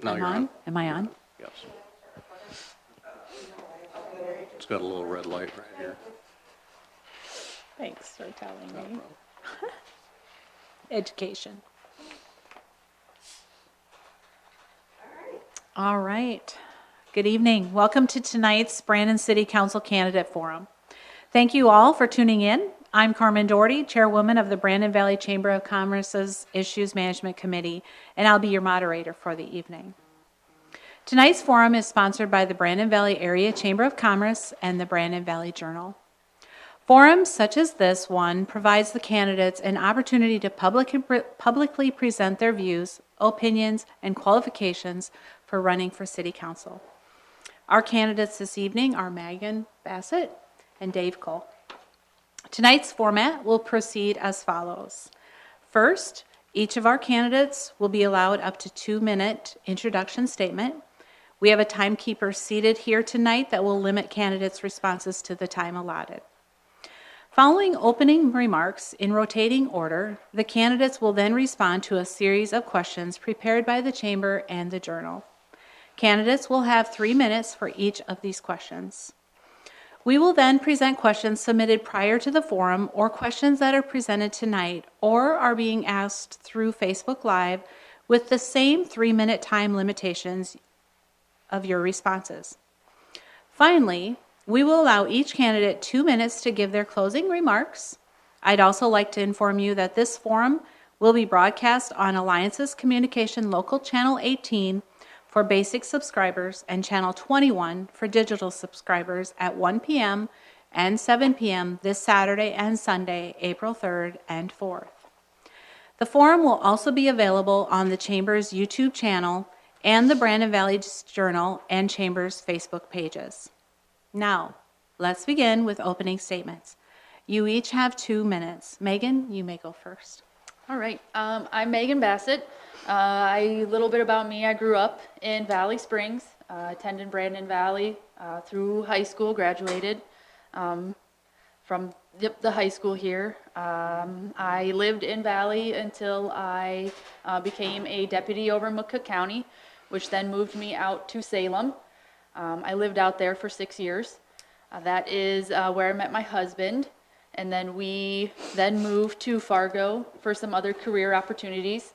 Now you're on. Am I on? Yes. It's got a little red light right here. Thanks for telling Not a me. problem. Education. All right. Good evening. Welcome to tonight's Brandon City Council Candidate Forum. Thank you all for tuning in. I'm Carmen Doherty, Chairwoman of the Brandon Valley Chamber of Commerce's Issues Management Committee, and I'll be your moderator for the evening. Tonight's forum is sponsored by the Brandon Valley Area Chamber of Commerce and the Brandon Valley Journal. Forums such as this one provides the candidates an opportunity to publicly present their views, opinions, and qualifications for running for City Council. Our candidates this evening are Megan Bassett and Dave Kull. Tonight's format will proceed as follows. First, each of our candidates will be allowed up to 2-minute introduction statement. We have a timekeeper seated here tonight that will limit candidates' responses to the time allotted. Following opening remarks in rotating order, the candidates will then respond to a series of questions prepared by the Chamber and the Journal. Candidates will have 3 minutes for each of these questions. We will then present questions submitted prior to the forum or questions that are presented tonight or are being asked through Facebook Live with the same 3-minute time limitations of your responses. Finally, we will allow each candidate 2 minutes to give their closing remarks. I'd also like to inform you that this forum will be broadcast on Alliance's Communication Local Channel 18 for basic subscribers and Channel 21 for digital subscribers at 1 p.m. and 7 p.m. this Saturday and Sunday, April 3rd and 4th. The forum will also be available on the Chamber's YouTube channel and the Brandon Valley Journal and Chamber's Facebook pages. Now, let's begin with opening statements. You each have 2 minutes. Megan, you may go first. All right, I'm Megan Bassett. A little bit about me, I grew up in Valley Springs, attended Brandon Valley through high school, graduated from the high school here. I lived in Valley until I became a deputy over in McCook County, which then moved me out to Salem. I lived out there for 6 years. That is where I met my husband. And then we then moved to Fargo for some other career opportunities.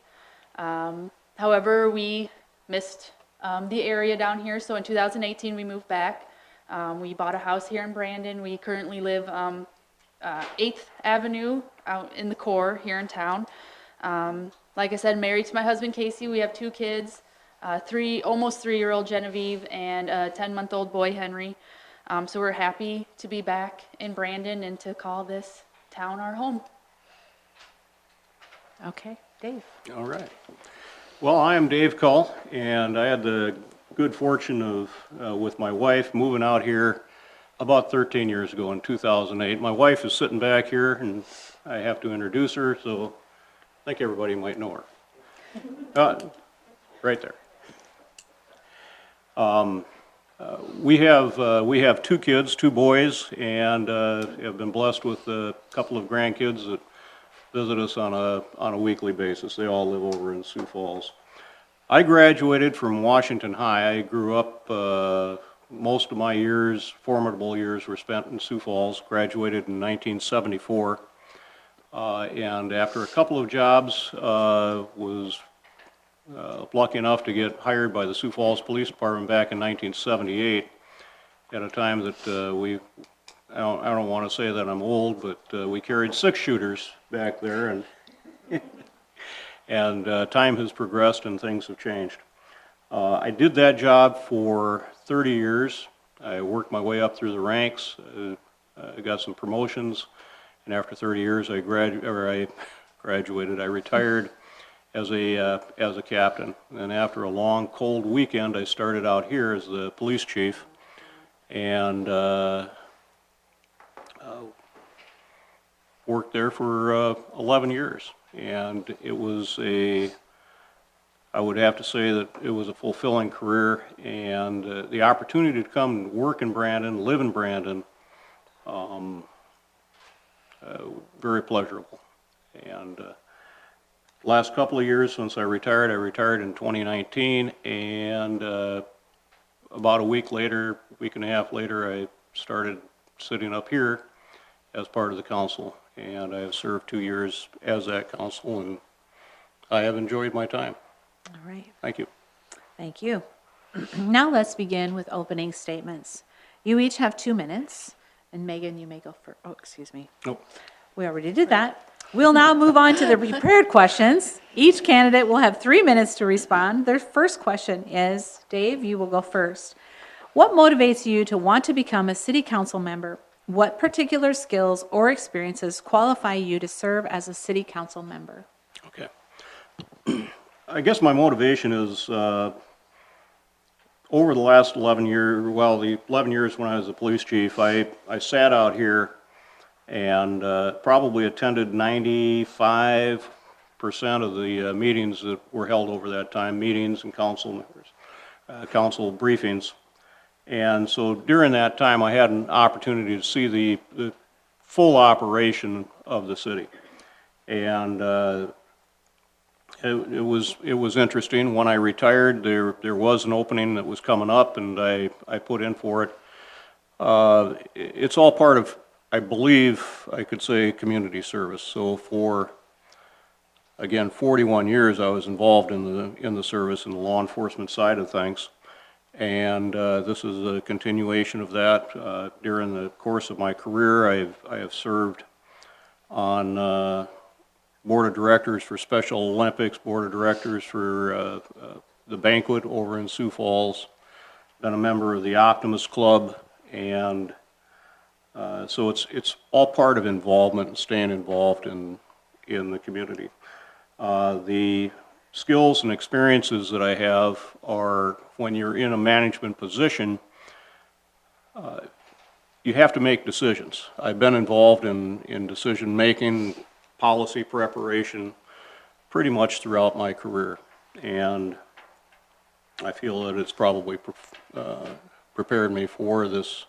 However, we missed the area down here. So in 2018, we moved back. We bought a house here in Brandon. We currently live 8th Avenue out in the core here in town. Like I said, married to my husband, Casey. We have 2 kids, almost 3-year-old Genevieve and a 10-month-old boy, Henry. So we're happy to be back in Brandon and to call this town our home. Okay, Dave. All right. Well, I am Dave Kull, and I had the good fortune of, with my wife, moving out here about 13 years ago in 2008. My wife is sitting back here, and I have to introduce her, so I think everybody might know her. Right there. We have 2 kids, 2 boys, and have been blessed with a couple of grandkids that visit us on a weekly basis. They all live over in Sioux Falls. I graduated from Washington High. I grew up, most of my formidable years were spent in Sioux Falls. Graduated in 1974, and after a couple of jobs, was lucky enough to get hired by the Sioux Falls Police Department back in 1978 at a time that I don't want to say that I'm old, but we carried 6-shooters back there, and time has progressed and things have changed. I did that job for 30 years. I worked my way up through the ranks. I got some promotions, and after 30 years I graduated. I retired as a captain, and after a long cold weekend I started out here as the police chief, and worked there for 11 years, and it was I would have to say that it was a fulfilling career, and the opportunity to come and work in Brandon, live in Brandon, very pleasurable. And last couple of years since I retired in 2019, and about a week and a half later, I started sitting up here as part of the council, and I have served 2 years as that council, and I have enjoyed my time. All right. Thank you. Thank you. Now let's begin with opening statements. You each have 2 minutes, and Megan, you may go first. Oh, excuse me. Nope. We already did that. We'll now move on to the prepared questions. Each candidate will have 3 minutes to respond. Their first question is, Dave, you will go first. What motivates you to want to become a city council member? What particular skills or experiences qualify you to serve as a city council member? Okay. I guess my motivation is over the last 11 years, well, the 11 years when I was a police chief, I sat out here and probably attended 95% of the meetings that were held over that time, meetings and council members, council briefings. And so during that time, I had an opportunity to see the full operation of the city. And it was interesting. When I retired, there was an opening that was coming up, and I put in for it. It's all part of, I believe I could say, community service. So for, again, 41 years I was involved in the service, in the law enforcement side of things. And this is a continuation of that. During the course of my career, I have served on board of directors for Special Olympics, board of directors for the banquet over in Sioux Falls, been a member of the Optimist Club, and so it's all part of involvement and staying involved in the community. The skills and experiences that I have are, when you're in a management position, you have to make decisions. I've been involved in decision making, policy preparation, pretty much throughout my career, and I feel that it's probably prepared me for this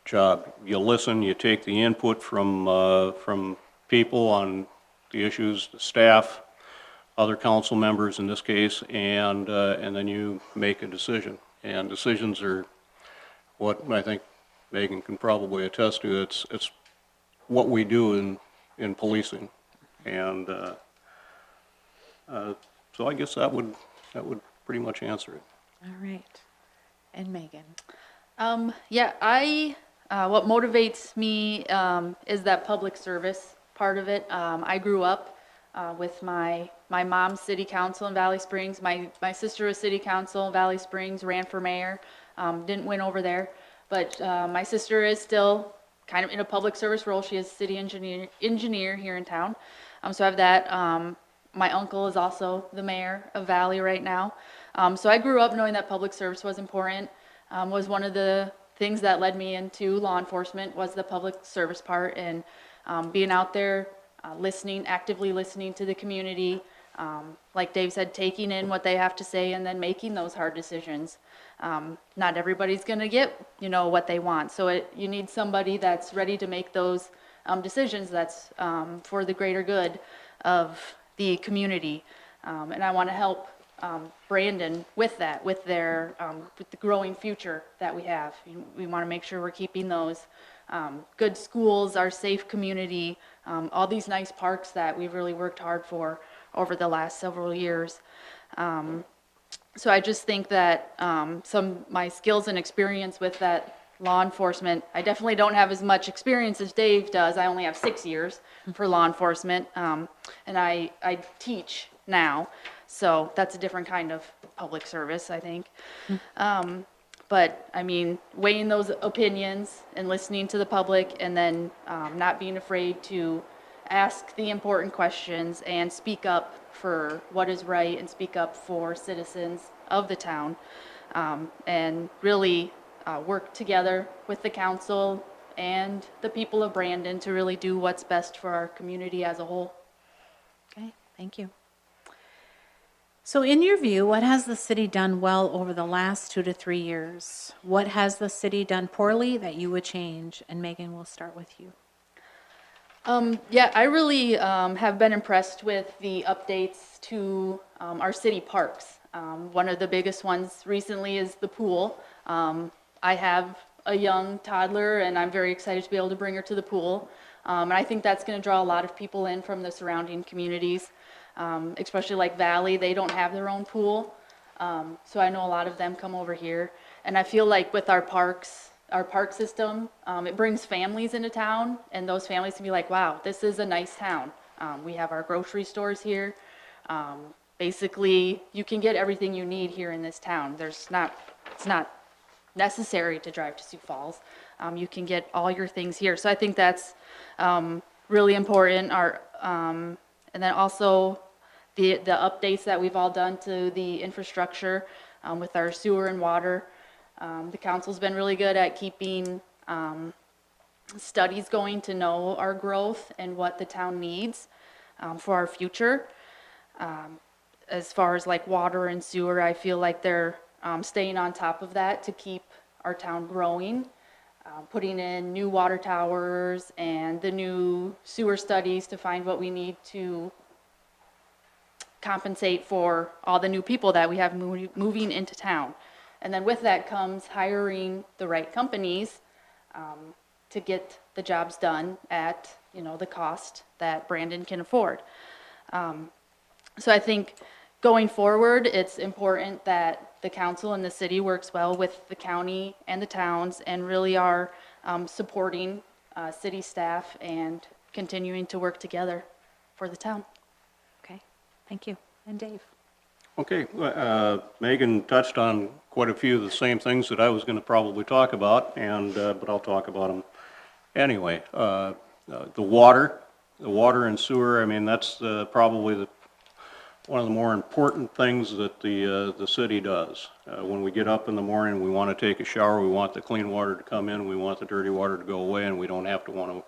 job. You listen, you take the input from people on the issues, the staff, other council members in this case, and then you make a decision. And decisions are what I think Megan can probably attest to. It's what we do in policing, and so I guess that would pretty much answer it. All right. And Megan? Yeah, what motivates me is that public service part of it. I grew up with my mom's city council in Valley Springs. My sister was city council in Valley Springs, ran for mayor, didn't win over there, but my sister is still kind of in a public service role. She is city engineer here in town. So I have that. My uncle is also the mayor of Valley right now. So I grew up knowing that public service was important. Was one of the things that led me into law enforcement, was the public service part, and being out there, actively listening to the community, like Dave said, taking in what they have to say and then making those hard decisions. Not everybody's going to get, what they want. So you need somebody that's ready to make those decisions that's for the greater good of the community. And I want to help Brandon with that, with the growing future that we have. We want to make sure we're keeping those good schools, our safe community, all these nice parks that we've really worked hard for over the last several years. So I just think that my skills and experience with that law enforcement, I definitely don't have as much experience as Dave does. I only have 6 years for law enforcement, and I teach now, so that's a different kind of public service, I think. But I mean, weighing those opinions and listening to the public, and then not being afraid to ask the important questions and speak up for what is right and speak up for citizens of the town, and really work together with the council and the people of Brandon to really do what's best for our community as a whole. Okay, thank you. So in your view, what has the city done well over the last 2 to 3 years? What has the city done poorly that you would change? And Megan, we'll start with you. Yeah, I really have been impressed with the updates to our city parks. One of the biggest ones recently is the pool. I have a young toddler, and I'm very excited to be able to bring her to the pool. And I think that's going to draw a lot of people in from the surrounding communities, especially like Valley. They don't have their own pool, so I know a lot of them come over here. And I feel like with our parks, our park system, it brings families into town, and those families can be like, wow, this is a nice town. We have our grocery stores here. Basically, you can get everything you need here in this town. It's not necessary to drive to Sioux Falls. You can get all your things here. So I think that's really important. And then also the updates that we've all done to the infrastructure with our sewer and water. The council's been really good at keeping studies going to know our growth and what the town needs for our future. As far as like water and sewer, I feel like they're staying on top of that to keep our town growing, putting in new water towers and the new sewer studies to find what we need to compensate for all the new people that we have moving into town. And then with that comes hiring the right companies to get the jobs done at, the cost that Brandon can afford. So I think going forward, it's important that the council and the city works well with the county and the towns and really are supporting city staff and continuing to work together for the town. Okay, thank you. And Dave? Okay, Megan touched on quite a few of the same things that I was going to probably talk about, but I'll talk about them anyway. The water and sewer, I mean, that's probably one of the more important things that the city does. When we get up in the morning, we want to take a shower, we want the clean water to come in, we want the dirty water to go away, and we don't have to want to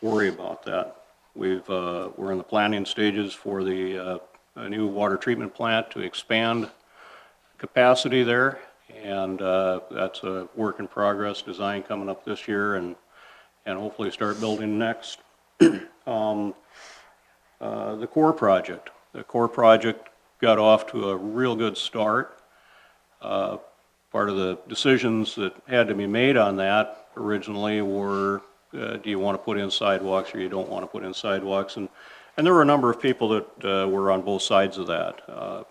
worry about that. We're in the planning stages for a new water treatment plant to expand capacity there, and that's a work in progress design coming up this year, and hopefully start building next. The core project. The core project got off to a real good start. Part of the decisions that had to be made on that originally were, do you want to put in sidewalks or you don't want to put in sidewalks? And there were a number of people that were on both sides of that.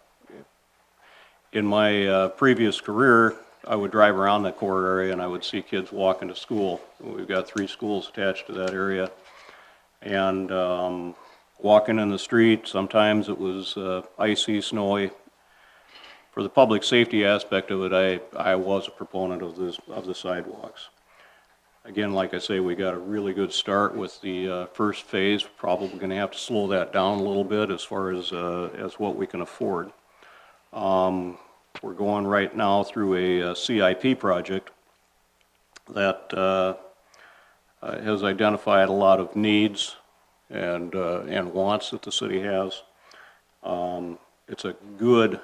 In my previous career, I would drive around that core area and I would see kids walking to school. We've got 3 schools attached to that area. And walking in the street, sometimes it was icy, snowy. For the public safety aspect of it, I was a proponent of the sidewalks. Again, like I say, we got a really good start with the first phase. Probably going to have to slow that down a little bit as far as what we can afford. We're going right now through a CIP project that has identified a lot of needs and wants that the city has. It's a good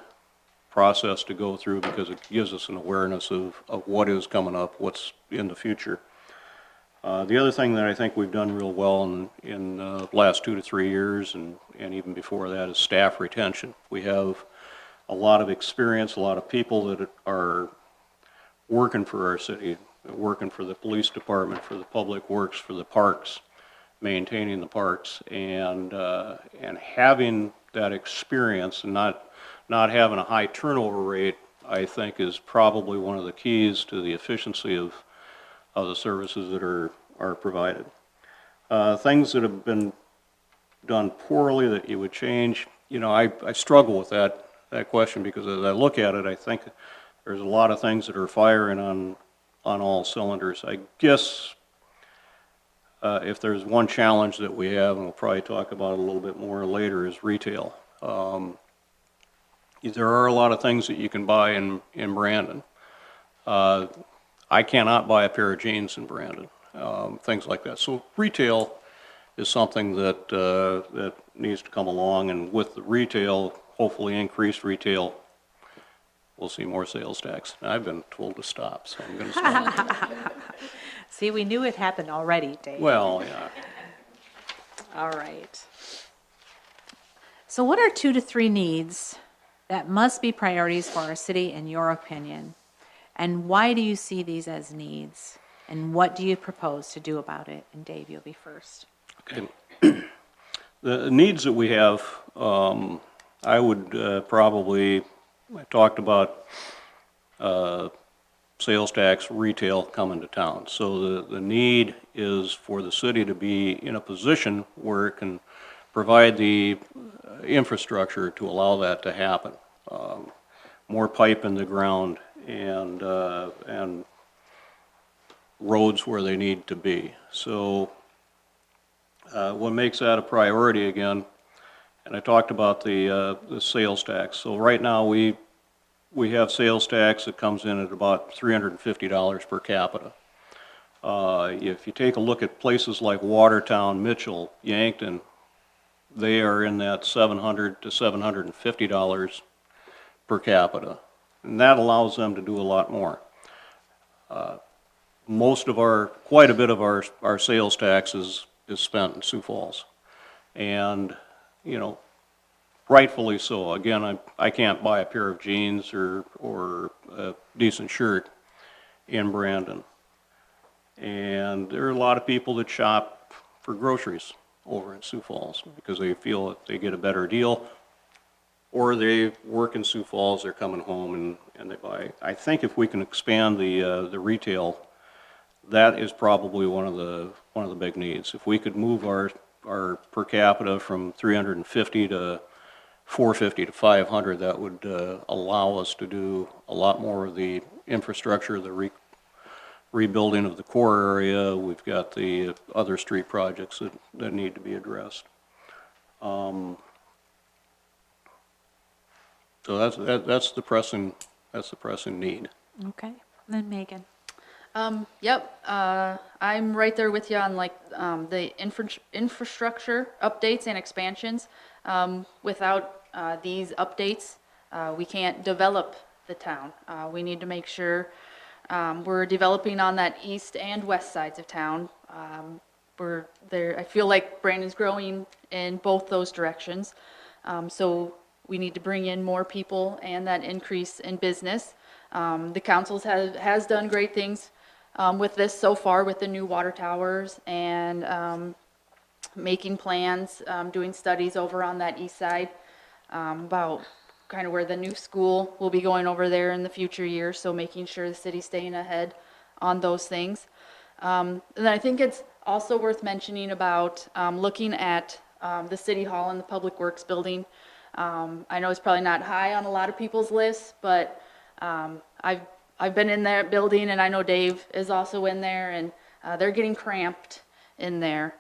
process to go through because it gives us an awareness of what is coming up, what's in the future. The other thing that I think we've done real well in the last 2 to 3 years and even before that is staff retention. We have a lot of experience, a lot of people that are working for our city, working for the police department, for the public works, for the parks, maintaining the parks, and having that experience and not having a high turnover rate, I think, is probably one of the keys to the efficiency of the services that are provided. Things that have been done poorly that you would change, I struggle with that question because as I look at it, I think there's a lot of things that are firing on all cylinders. I guess if there's one challenge that we have, and we'll probably talk about it a little bit more later, is retail. There are a lot of things that you can buy in Brandon. I cannot buy a pair of jeans in Brandon, things like that. So retail is something that needs to come along, and with the retail, hopefully increased retail, we'll see more sales tax. I've been told to stop, so I'm going to stop. See, we knew it happened already, Dave. Well, yeah. All right. So what are 2 to 3 needs that must be priorities for our city in your opinion? And why do you see these as needs? And what do you propose to do about it? And Dave, you'll be first. Okay. The needs that we have, I would I talked about sales tax retail coming to town. So the need is for the city to be in a position where it can provide the infrastructure to allow that to happen. More pipe in the ground and roads where they need to be. So what makes that a priority again, and I talked about the sales tax. So right now we have sales tax that comes in at about $350 per capita. If you take a look at places like Watertown, Mitchell, Yankton, they are in that $700 to $750 per capita. And that allows them to do a lot more. Quite a bit of our sales tax is spent in Sioux Falls. And, you know, rightfully so. Again, I can't buy a pair of jeans or a decent shirt in Brandon. And there are a lot of people that shop for groceries over in Sioux Falls because they feel that they get a better deal, or they work in Sioux Falls, they're coming home and they buy. I think if we can expand the retail, that is probably one of the big needs. If we could move our per capita from 350 to 450 to 500, that would allow us to do a lot more of the infrastructure, the rebuilding of the core area. We've got the other street projects that need to be addressed. So that's the pressing need. Okay. And then Megan. Yep, I'm right there with you on like the infrastructure updates and expansions. Without these updates, we can't develop the town. We need to make sure we're developing on that east and west sides of town. We're there. I feel like Brandon's growing in both those directions. So we need to bring in more people and that increase in business. The council has done great things with this so far with the new water towers and making plans, doing studies over on that east side about kind of where the new school will be going over there in the future years. So making sure the city's staying ahead on those things. And then I think it's also worth mentioning about looking at the city hall and the public works building. I know it's probably not high on a lot of people's lists, but I've been in that building, and I know Dave is also in there, and they're getting cramped in there.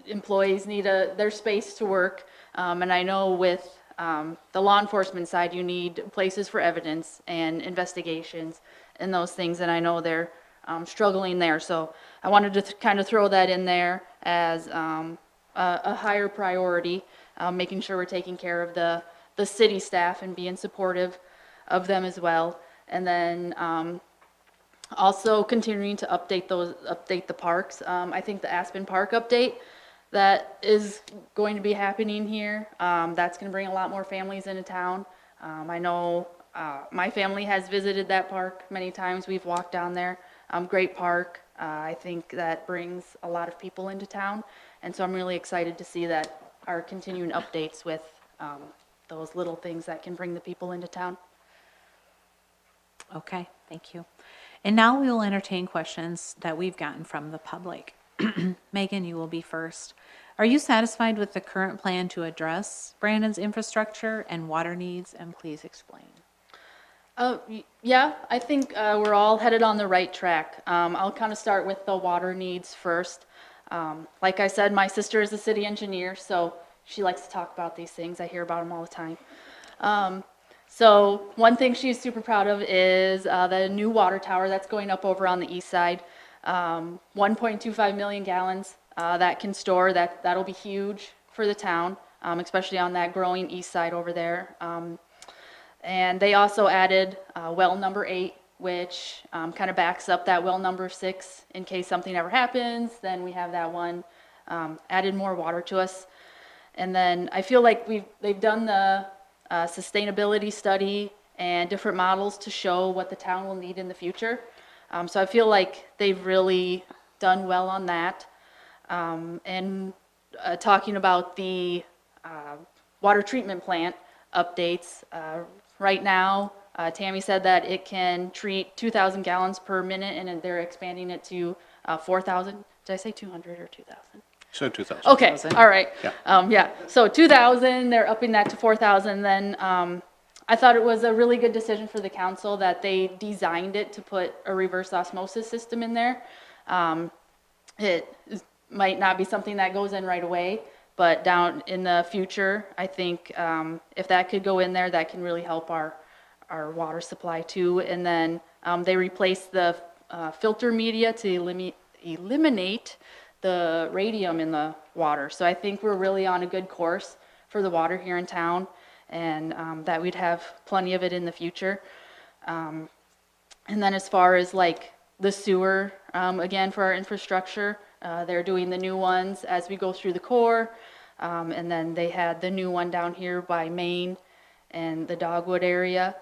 Employees need their space to work, and I know with the law enforcement side, you need places for evidence and investigations and those things, and I know they're struggling there. So I wanted to kind of throw that in there as a higher priority, making sure we're taking care of the city staff and being supportive of them as well. And then also continuing to update the parks. I think the Aspen Park update that is going to be happening here, that's going to bring a lot more families into town. I know my family has visited that park many times. We've walked down there. Great park. I think that brings a lot of people into town, and so I'm really excited to see that our continuing updates with those little things that can bring the people into town. Okay, thank you. And now we will entertain questions that we've gotten from the public. Megan, you will be first. Are you satisfied with the current plan to address Brandon's infrastructure and water needs? And please explain. Yeah, I think we're all headed on the right track. I'll kind of start with the water needs first. Like I said, my sister is a city engineer, so she likes to talk about these things. I hear about them all the time. So one thing she's super proud of is the new water tower that's going up over on the east side. 1.25 million gallons that can store. That'll be huge for the town, especially on that growing east side over there. And they also added well number 8, which kind of backs up that well number 6 in case something ever happens. Then we have that one added more water to us. And then I feel like they've done the sustainability study and different models to show what the town will need in the future. So I feel like they've really done well on that. And talking about the water treatment plant updates, right now, Tammy said that it can treat 2,000 gallons per minute, and they're expanding it to 4,000. Did I say 200 or 2,000? So 2,000. Okay, all right. Yeah. Yeah, so 2,000, they're upping that to 4,000. Then I thought it was a really good decision for the council that they designed it to put a reverse osmosis system in there. It might not be something that goes in right away, but down in the future, I think if that could go in there, that can really help our water supply too. And then they replaced the filter media to eliminate the radium in the water. So I think we're really on a good course for the water here in town, and that we'd have plenty of it in the future. And then as far as like the sewer, again, for our infrastructure, they're doing the new ones as we go through the core. And then they had the new one down here by Maine and the Dogwood area.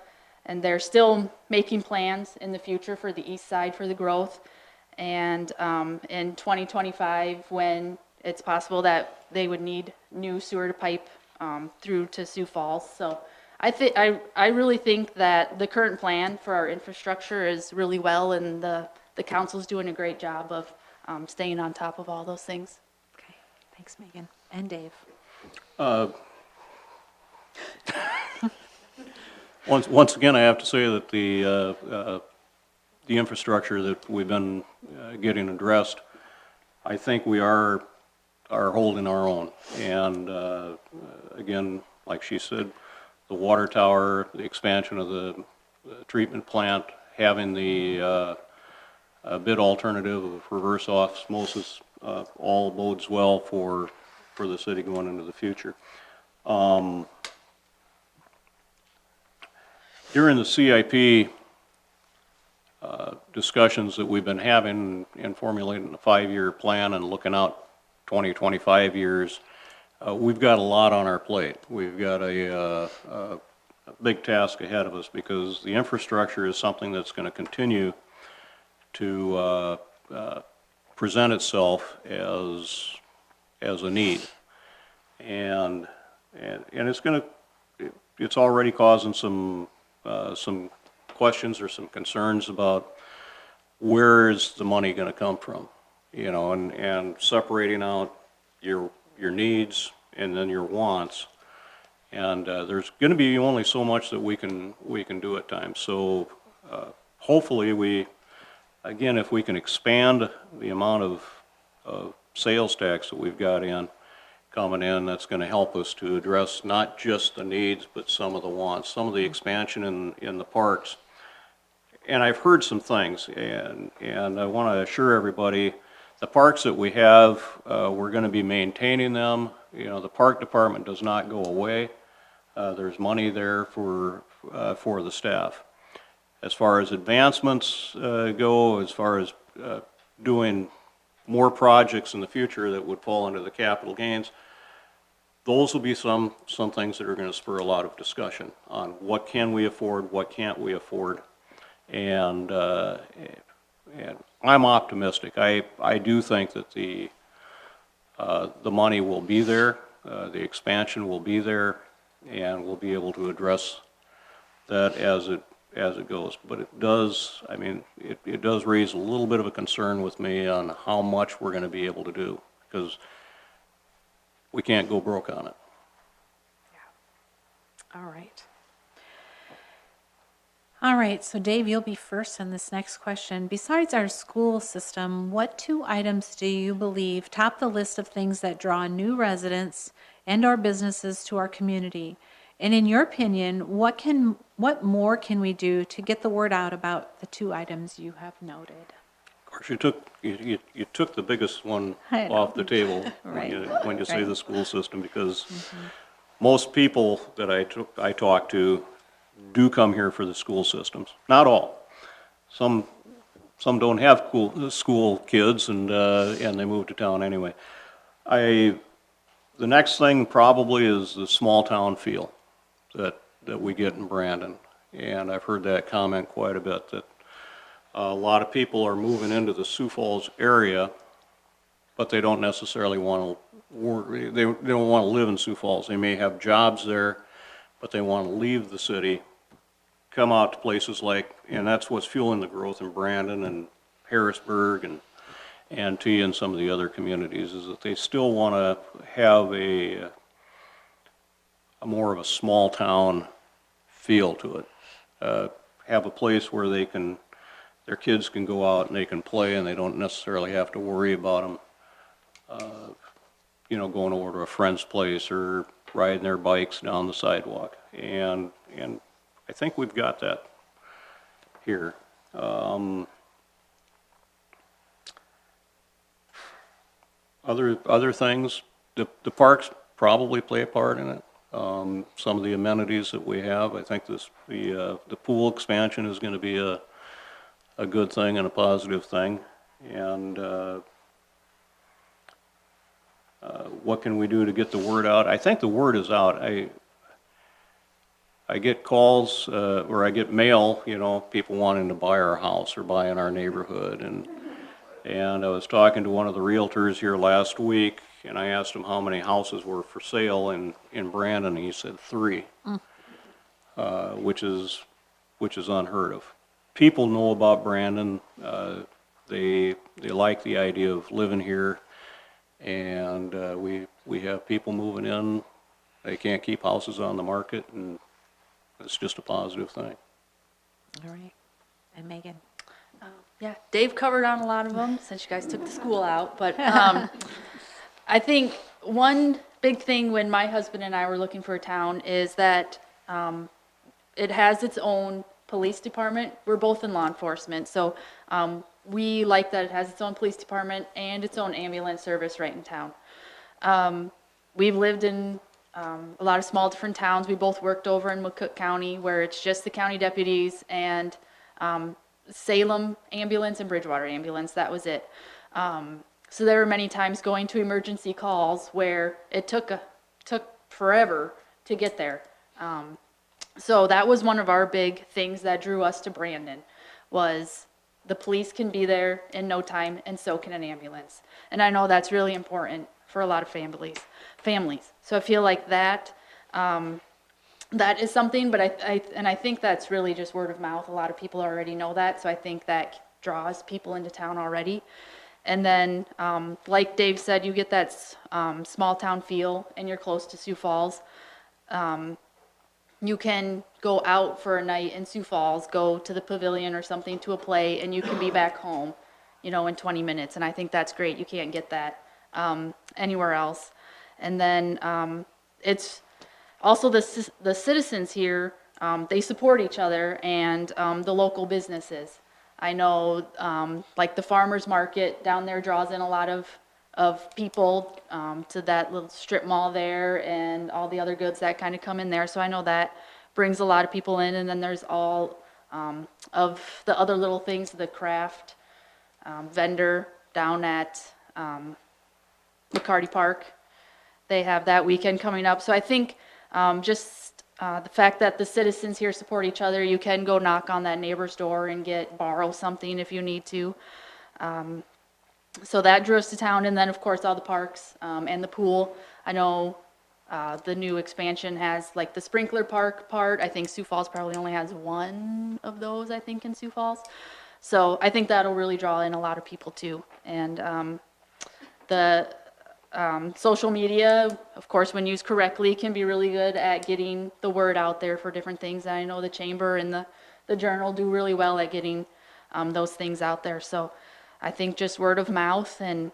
And they're still making plans in the future for the east side for the growth. And in 2025, when it's possible that they would need new sewer to pipe through to Sioux Falls. So I really think that the current plan for our infrastructure is really well, and the council's doing a great job of staying on top of all those things. Okay, thanks, Megan. And Dave. Once again, I have to say that the infrastructure that we've been getting addressed, I think we are holding our own. And again, like she said, the water tower, the expansion of the treatment plant, having the bid alternative of reverse osmosis, all bodes well for the city going into the future. During the CIP discussions that we've been having in formulating a 5-year plan and looking out 20, 25 years, we've got a lot on our plate. We've got a big task ahead of us, because the infrastructure is something that's going to continue to present itself as a need, and it's already causing some questions or some concerns about where is the money going to come from, you know, and separating out your needs and then your wants, and there's going to be only so much that we can do at times. So hopefully again, if we can expand the amount of sales tax that we've got coming in, that's going to help us to address not just the needs, but some of the wants, some of the expansion in the parks. And I've heard some things, and I want to assure everybody, the parks that we have, we're going to be maintaining them. You know, the park department does not go away. There's money there for the staff. As far as advancements go, as far as doing more projects in the future that would fall under the capital gains, those will be some things that are going to spur a lot of discussion on what can we afford, what can't we afford, and I'm optimistic. I do think that the money will be there, the expansion will be there, and we'll be able to address that as it goes. But it does, I mean, it does raise a little bit of a concern with me on how much we're going to be able to do, because we can't go broke on it. Yeah. All right. All right, so Dave, you'll be first on this next question. Besides our school system, what 2 items do you believe top the list of things that draw new residents and our businesses to our community? And in your opinion, what more can we do to get the word out about the 2 items you have noted? Of course, you took the biggest one off the table Right. when you say the school system, because most people that I talk to do come here for the school systems. Not all. Some don't have school kids, and they move to town anyway. The next thing probably is the small town feel that we get in Brandon. And I've heard that comment quite a bit, that a lot of people are moving into the Sioux Falls area, but they don't necessarily want to work, they don't want to live in Sioux Falls. They may have jobs there, but they want to leave the city, come out to places like, and that's what's fueling the growth in Brandon and Harrisburg and T and some of the other communities, is that they still want to have a more of a small town feel to it. Have a place where their kids can go out and they can play, and they don't necessarily have to worry about them, going over to a friend's place or riding their bikes down the sidewalk. And I think we've got that here. Other things, the parks probably play a part in it. Some of the amenities that we have, I think the pool expansion is going to be a good thing and a positive thing. And what can we do to get the word out? I think the word is out. I get calls or I get mail, people wanting to buy our house or buy in our neighborhood. And I was talking to one of the realtors here last week, and I asked him how many houses were for sale in Brandon, and he said 3, which is unheard of. People know about Brandon. They like the idea of living here, and we have people moving in. They can't keep houses on the market, and it's just a positive thing. All right. And Megan? Yeah, Dave covered on a lot of them since you guys took the school out, but I think one big thing when my husband and I were looking for a town is that it has its own police department. We're both in law enforcement, so we like that it has its own police department and its own ambulance service right in town. We've lived in a lot of small different towns. We both worked over in McCook County, where it's just the county deputies and Salem ambulance and Bridgewater ambulance. That was it. So there were many times going to emergency calls where it took forever to get there. So that was one of our big things that drew us to Brandon, was the police can be there in no time, and so can an ambulance. And I know that's really important for a lot of families. So I feel like that that is something, but I think that's really just word of mouth. A lot of people already know that, so I think that draws people into town already. And then, like Dave said, you get that small town feel, and you're close to Sioux Falls. You can go out for a night in Sioux Falls, go to the pavilion or something, to a play, and you can be back home, in 20 minutes. And I think that's great. You can't get that anywhere else. And then it's also the citizens here, they support each other, and the local businesses. I know like the farmers market down there draws in a lot of people to that little strip mall there, and all the other goods that kind of come in there. So I know that brings a lot of people in. And then there's all of the other little things, the craft vendor down at McCarty Park. They have that weekend coming up. So I think just the fact that the citizens here support each other, you can go knock on that neighbor's door and borrow something if you need to. So that drew us to town. And then, of course, all the parks and the pool. I know the new expansion has like the sprinkler park part. I think Sioux Falls probably only has one of those, I think, in Sioux Falls. So I think that'll really draw in a lot of people too. And the social media, of course, when used correctly, can be really good at getting the word out there for different things. And I know the Chamber and the Journal do really well at getting those things out there. So I think just word of mouth, and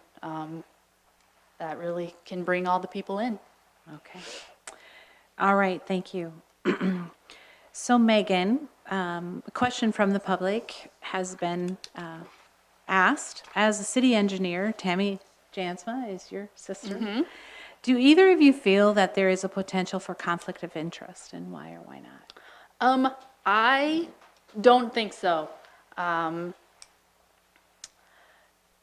that really can bring all the people in. Okay. All right, thank you. So Megan, a question from the public has been asked. As a city engineer, Tammy Jansma is your sister. Mm-hmm. Do either of you feel that there is a potential for conflict of interest, and why or why not? I don't think so.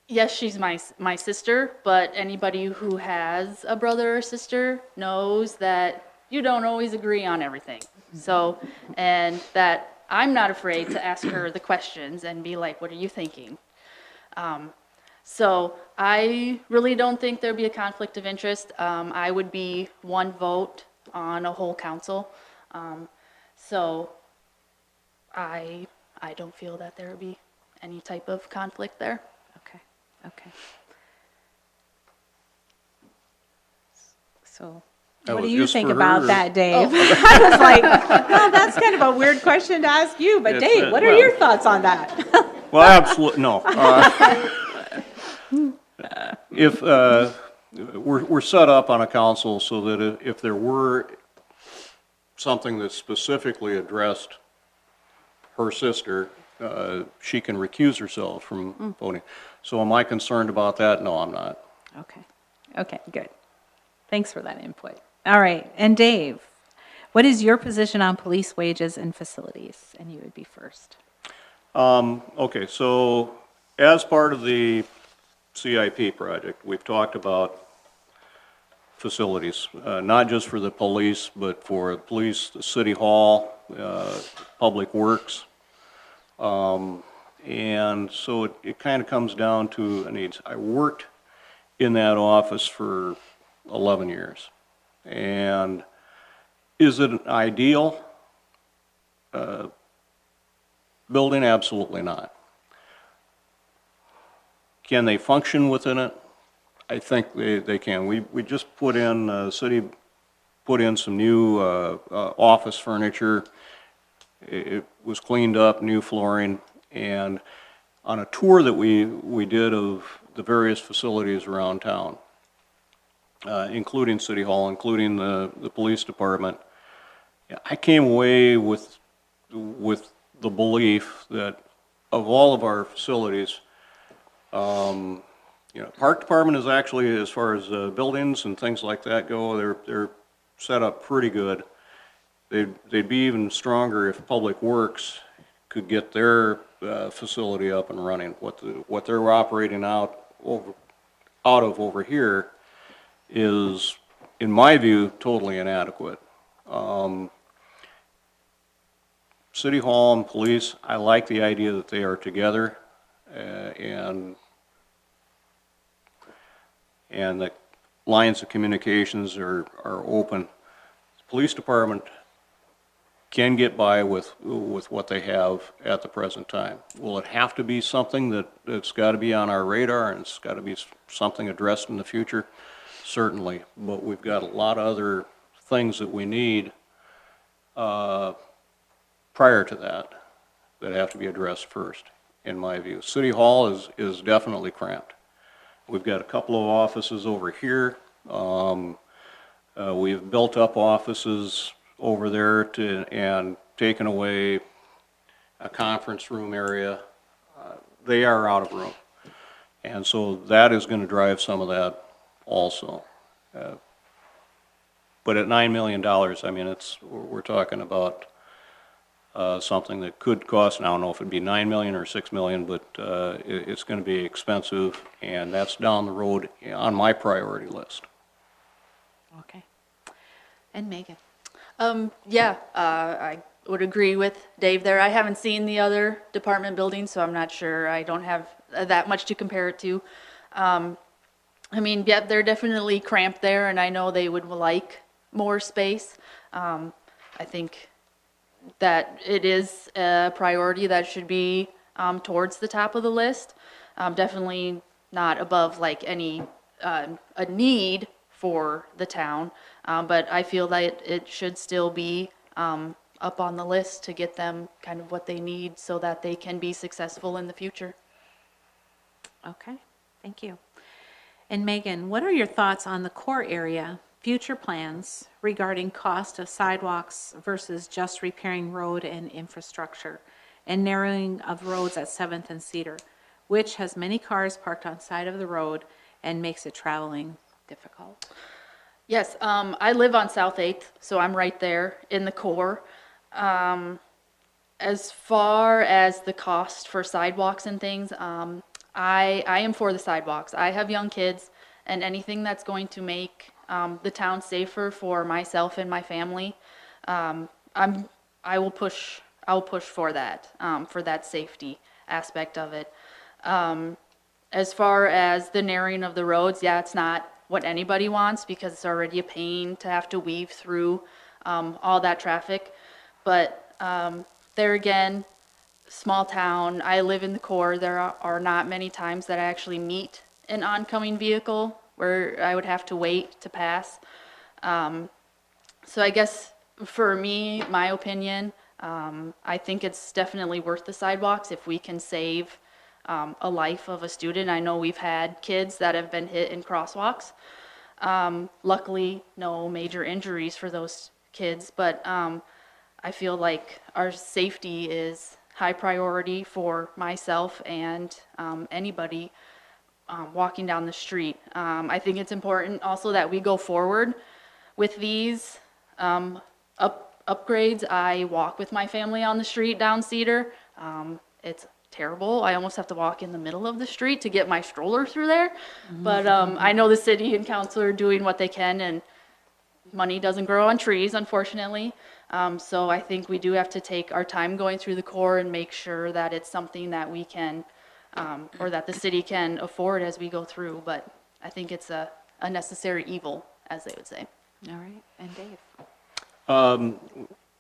yes, she's my sister, but anybody who has a brother or sister knows that you don't always agree on everything. So, and that I'm not afraid to ask her the questions and be like, what are you thinking? So I really don't think there'd be a conflict of interest. I would be one vote on a whole council. So I don't feel that there would be any type of conflict there. Okay, okay. So, That what do was you just think for her, about or- that, Dave? I was like, well, that's kind of a weird question to ask you, but It's, Dave, what are well- your thoughts on that? Well, absolutely, no. If, we're set up on a council so that if there were something that specifically addressed her sister, she can recuse herself from voting. So am I concerned about that? No, I'm not. Okay, okay, good. Thanks for that input. All right, and Dave, what is your position on police wages and facilities? And you would be first. Okay, so as part of the CIP project, we've talked about facilities, not just for the police, but for the police, the city hall, public works. And so it kind of comes down to needs. I worked in that office for 11 years. And is it an ideal building? Absolutely not. Can they function within it? I think they can. We just put in, city put in some new office furniture. It was cleaned up, new flooring, and on a tour that we did of the various facilities around town, including City Hall, including the police department, I came away with the belief that of all of our facilities, you know, park department is actually, as far as buildings and things like that go, they're set up pretty good. They'd be even stronger if Public Works could get their facility up and running. What they're operating out of over here is, in my view, totally inadequate. City Hall and police, I like the idea that they are together and the lines of communications are open. The police department can get by with what they have at the present time. Will it have to be something that's got to be on our radar and it's got to be something addressed in the future? Certainly, but we've got a lot of other things that we need prior to that have to be addressed first, in my view. City Hall is definitely cramped. We've got a couple of offices over here. We've built up offices over there and taken away a conference room area. They are out of room. And so that is going to drive some of that also. But at $9 million, I mean, we're talking about something that could cost, and I don't know if it'd be $9 million or $6 million, but it's going to be expensive, and that's down the road on my priority list. Okay. And Megan? Yeah, I would agree with Dave there. I haven't seen the other department buildings, so I'm not sure. I don't have that much to compare it to. I mean, yeah, they're definitely cramped there, and I know they would like more space. I think that it is a priority that should be towards the top of the list. Definitely not above like any a need for the town, but I feel that it should still be up on the list to get them kind of what they need so that they can be successful in the future. Okay, thank you. And Megan, what are your thoughts on the core area, future plans regarding cost of sidewalks versus just repairing road and infrastructure and narrowing of roads at 7th and Cedar, which has many cars parked on side of the road and makes it traveling difficult? Yes, I live on South 8th, so I'm right there in the core. As far as the cost for sidewalks and things, I am for the sidewalks. I have young kids, and anything that's going to make the town safer for myself and my family, I will push for that safety aspect of it. As far as the narrowing of the roads, yeah, it's not what anybody wants because it's already a pain to have to weave through all that traffic. But there again, small town, I live in the core. There are not many times that I actually meet an oncoming vehicle where I would have to wait to pass. So I guess for me, my opinion, I think it's definitely worth the sidewalks if we can save a life of a student. I know we've had kids that have been hit in crosswalks. Luckily, no major injuries for those kids, but I feel like our safety is high priority for myself and anybody walking down the street. I think it's important also that we go forward with these upgrades. I walk with my family on the street down Cedar. It's terrible. I almost have to walk in the middle of the street to get my stroller through there. But I know the city and council are doing what they can, and money doesn't grow on trees, unfortunately. So I think we do have to take our time going through the core and make sure that it's something that we can, or that the city can afford as we go through. But I think it's a necessary evil, as they would say. All right, and Dave?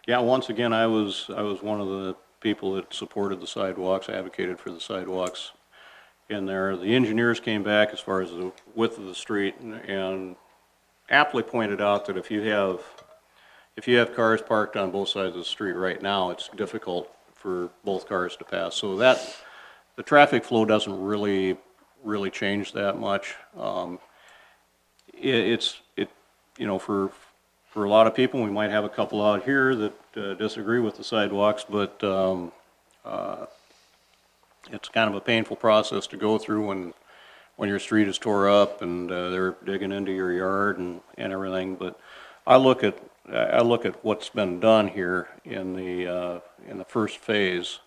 Yeah, once again, I was one of the people that supported the sidewalks, advocated for the sidewalks in there. The engineers came back as far as the width of the street and aptly pointed out that if you have cars parked on both sides of the street right now, it's difficult for both cars to pass. So that the traffic flow doesn't really change that much. You know, for a lot of people, we might have a couple out here that disagree with the sidewalks, but it's kind of a painful process to go through when your street is tore up and they're digging into your yard and everything. But I look at what's been done here in the first phase,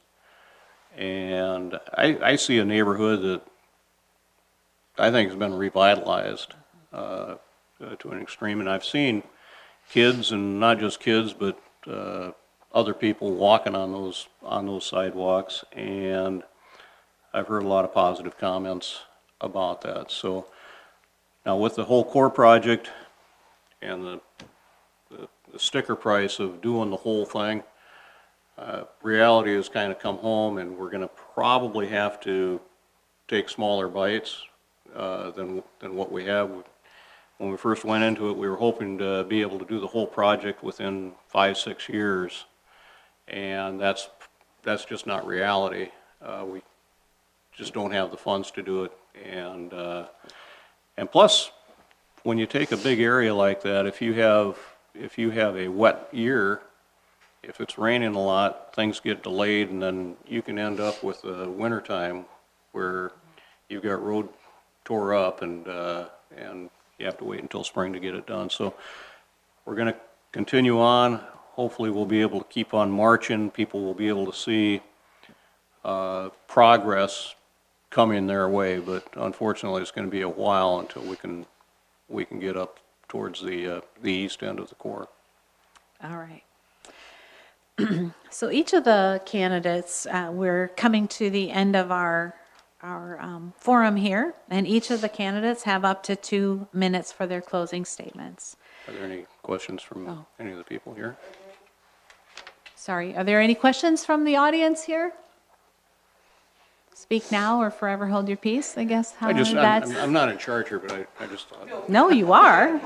and I see a neighborhood that I think has been revitalized to an extreme, and I've seen kids, and not just kids, but other people walking on those sidewalks, and I've heard a lot of positive comments about that. So now with the whole core project and the sticker price of doing the whole thing, reality has kind of come home, and we're going to probably have to take smaller bites than what we have. When we first went into it, we were hoping to be able to do the whole project within 5-6 years, and that's just not reality. We just don't have the funds to do it, and plus, when you take a big area like that, if you have a wet year, if it's raining a lot, things get delayed, and then you can end up with a winter time where you've got road tore up and you have to wait until spring to get it done. So we're going to continue on. Hopefully we'll be able to keep on marching. People will be able to see progress coming their way, but unfortunately it's going to be a while until we can get up towards the east end of the core. All right. So each of the candidates, we're coming to the end of our forum here, and each of the candidates have up to 2 minutes for their closing statements. Are there any questions from any of the people here? Sorry, are there any questions from the audience here? Speak now or forever hold your peace, I guess. I'm not in charge here, but I just thought. No, you are.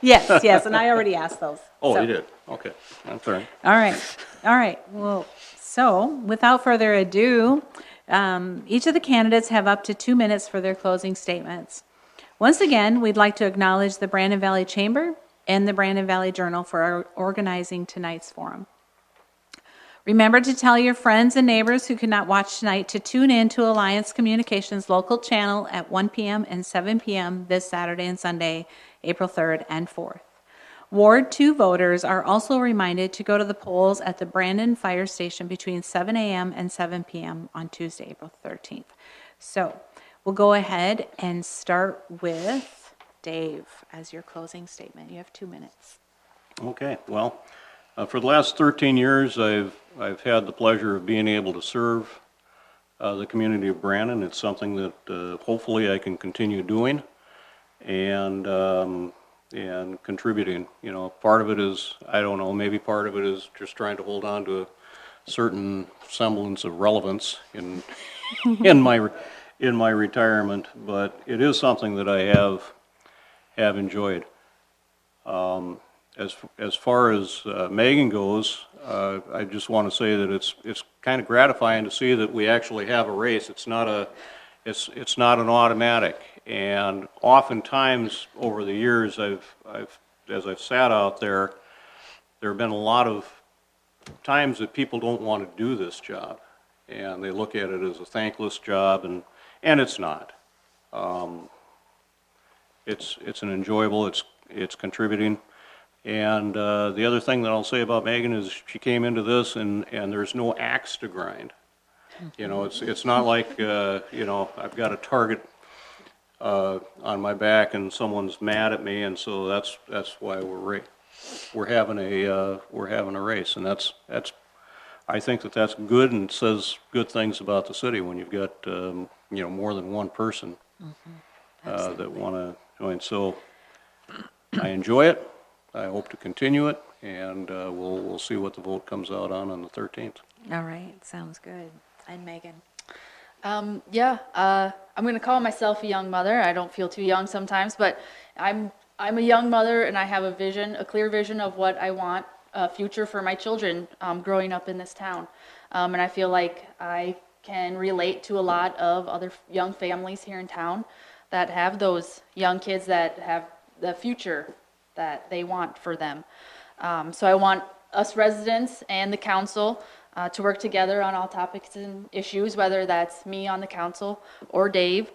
Yes, and I already asked those. Oh, you did? Okay, I'm sorry. All right. Well, so without further ado, each of the candidates have up to 2 minutes for their closing statements. Once again, we'd like to acknowledge the Brandon Valley Chamber and the Brandon Valley Journal for organizing tonight's forum. Remember to tell your friends and neighbors who could not watch tonight to tune in to Alliance Communications local channel at 1 p.m. and 7 p.m. this Saturday and Sunday, April 3rd and 4th. Ward 2 voters are also reminded to go to the polls at the Brandon Fire Station between 7 a.m. and 7 p.m. on Tuesday, April 13th. So we'll go ahead and start with Dave as your closing statement. You have 2 minutes. Okay, well, for the last 13 years, I've had the pleasure of being able to serve the community of Brandon. It's something that hopefully I can continue doing and contributing. You know, part of it is, I don't know, maybe part of it is just trying to hold on to a certain semblance of relevance in in my retirement, but it is something that I have enjoyed. As far as Megan goes, I just want to say that it's kind of gratifying to see that we actually have a race. It's not an automatic. And oftentimes over the years, as I've sat out there, there have been a lot of times that people don't want to do this job, and they look at it as a thankless job, and it's not. It's an enjoyable. It's contributing. And the other thing that I'll say about Megan is she came into this and there's no axe to grind. You know, it's not like you know, I've got a target on my back and someone's mad at me, and so that's why we're having a race, and that's I think that's good and says good things about the city when you've got you know, more than one person that want to join. So I enjoy it. I hope to continue it, and we'll see what the vote comes out on the 13th. All right, sounds good. And Megan? I'm going to call myself a young mother. I don't feel too young sometimes, but I'm a young mother, and I have a vision, a clear vision of what I want a future for my children growing up in this town. And I feel like I can relate to a lot of other young families here in town that have those young kids that have the future that they want for them. So I want us residents and the council to work together on all topics and issues, whether that's me on the council or Dave.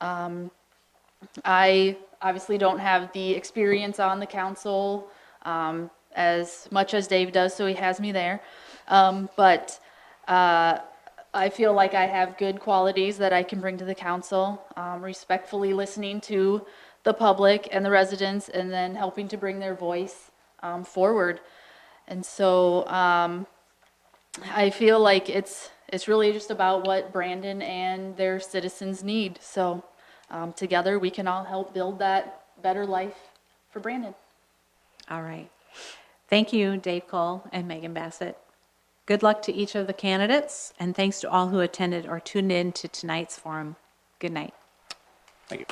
I obviously don't have the experience on the council as much as Dave does, so he has me there. But I feel like I have good qualities that I can bring to the council, respectfully listening to the public and the residents, and then helping to bring their voice forward. And so I feel like it's really just about what Brandon and their citizens need. So together we can all help build that better life for Brandon. All right. Thank you, Dave Kull and Megan Bassett. Good luck to each of the candidates, and thanks to all who attended or tuned in to tonight's forum. Good night. Thank you.